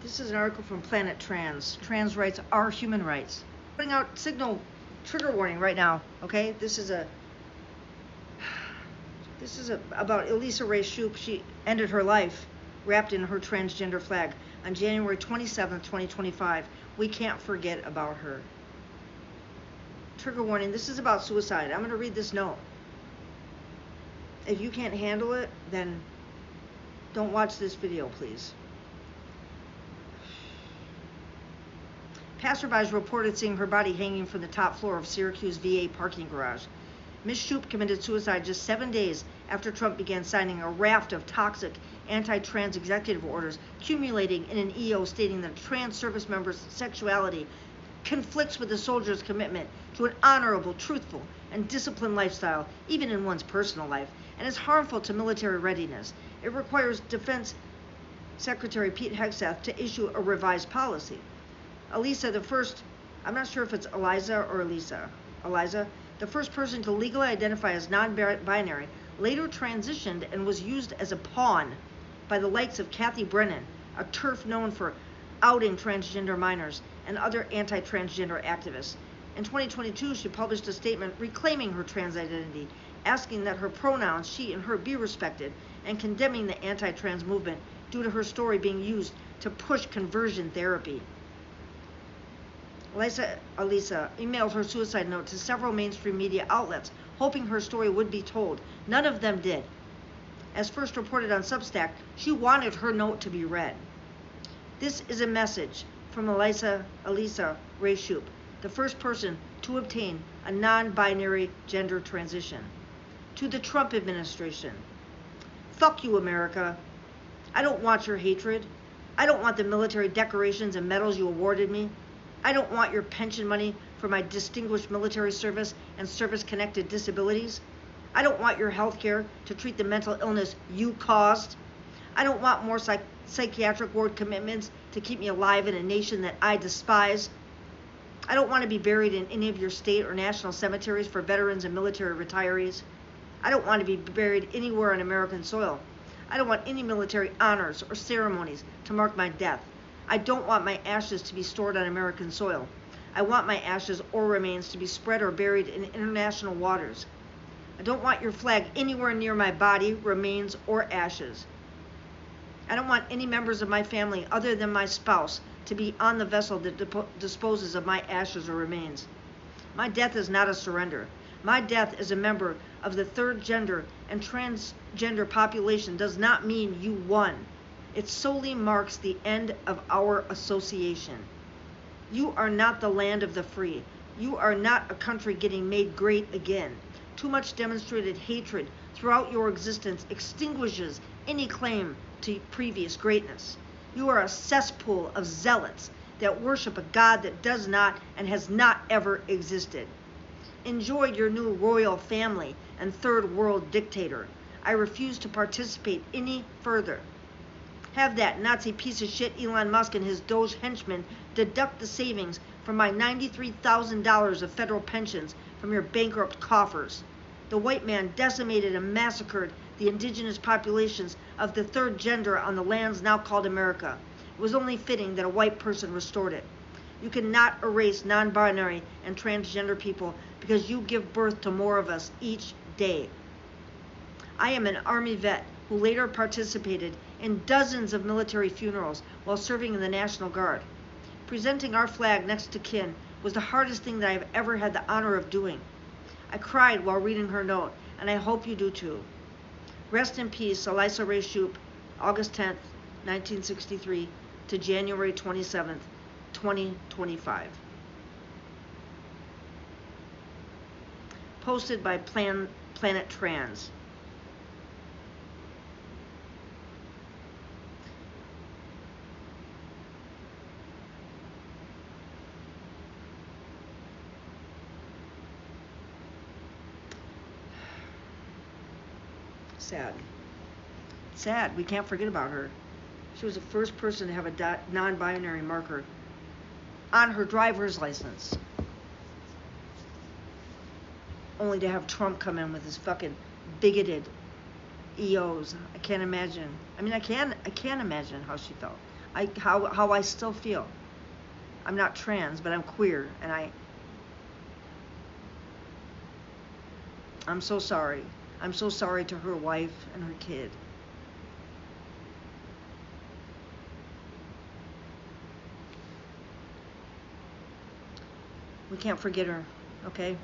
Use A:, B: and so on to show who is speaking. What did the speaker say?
A: This is an article from Planet Trans. Trans rights are human rights. Putting out signal trigger warning right now, okay? This is about Elisa Rae Shupe. She ended her life wrapped in her transgender flag on January 27th, 2025. We can't forget about her. Trigger warning, this is about suicide. I'm going to read this note. If you can't handle it, then don't watch this video, please. Passersby reported seeing her body hanging from the top floor of Syracuse VA parking garage. Ms. Shupe committed suicide just 7 days after Trump began signing a raft of toxic anti-trans executive orders, culminating in an EO stating that a trans service member's sexuality conflicts with the soldier's commitment to an honorable, truthful, and disciplined lifestyle, even in one's personal life, and is harmful to military readiness. It requires Defense Secretary Pete Hegseth to issue a revised policy. Elisa, I'm not sure if it's Eliza or Elisa, the first person to legally identify as non-binary, later transitioned and was used as a pawn by the likes of Kathy Brennan, a TERF known for outing transgender minors and other anti-transgender activists. In 2022, she published a statement reclaiming her trans identity, asking that her pronouns, she and her, be respected, and condemning the anti-trans movement due to her story being used to push conversion therapy. Elisa emailed her suicide note to several mainstream media outlets, hoping her story would be told. None of them did. As first reported on Substack, she wanted her note to be read. This is a message from Elisa Rae Shupe, the first person to obtain a non-binary gender transition. To the Trump administration, fuck you, America. I don't want your hatred. I don't want the military decorations and medals you awarded me. I don't want your pension money for my distinguished military service and service-connected disabilities. I don't want your health care to treat the mental illness you caused. I don't want more psychiatric ward commitments to keep me alive in a nation that I despise. I don't want to be buried in any of your state or national cemeteries for veterans and military retirees. I don't want to be buried anywhere on American soil. I don't want any military honors or ceremonies to mark my death. I don't want my ashes to be stored on American soil. I want my ashes or remains to be spread or buried in international waters. I don't want your flag anywhere near my body, remains, or ashes. I don't want any members of my family other than my spouse to be on the vessel that disposes of my ashes or remains. My death is not a surrender. My death as a member of the third gender and transgender population does not mean you won. It solely marks the end of our association. You are not the land of the free. You are not a country getting made great again. Too much demonstrated hatred throughout your existence extinguishes any claim to previous greatness. You are a cesspool of zealots that worship a God that does not and has not ever existed. Enjoy your new royal family and third world dictator. I refuse to participate any further. Have that Nazi piece of shit Elon Musk and his Doge henchmen deduct the savings from my $93,000 of federal pensions from your bankrupt coffers. The white man decimated and massacred the indigenous populations of the third gender on the lands now called America. It was only fitting that a white person restored it. You cannot erase non-binary and transgender people because you give birth to more of us each day. I am an Army vet who later participated in dozens of military funerals while serving in the National Guard. Presenting our flag next to kin was the hardest thing that I've ever had the honor of doing. I cried while reading her note, and I hope you do too. Rest in peace, Elisa Rae Shupe, August 10th, 1963 to January 27th, 2025. Posted by Planet Trans. Sad. We can't forget about her. She was the first person to have a non-binary marker on her driver's license. Only to have Trump come in with his fucking bigoted EOs. I can't imagine. I mean, I can imagine how she felt. how I still feel. I'm not trans, but I'm queer, and I'm so sorry. I'm so sorry to her wife and her kid. We can't forget her, okay?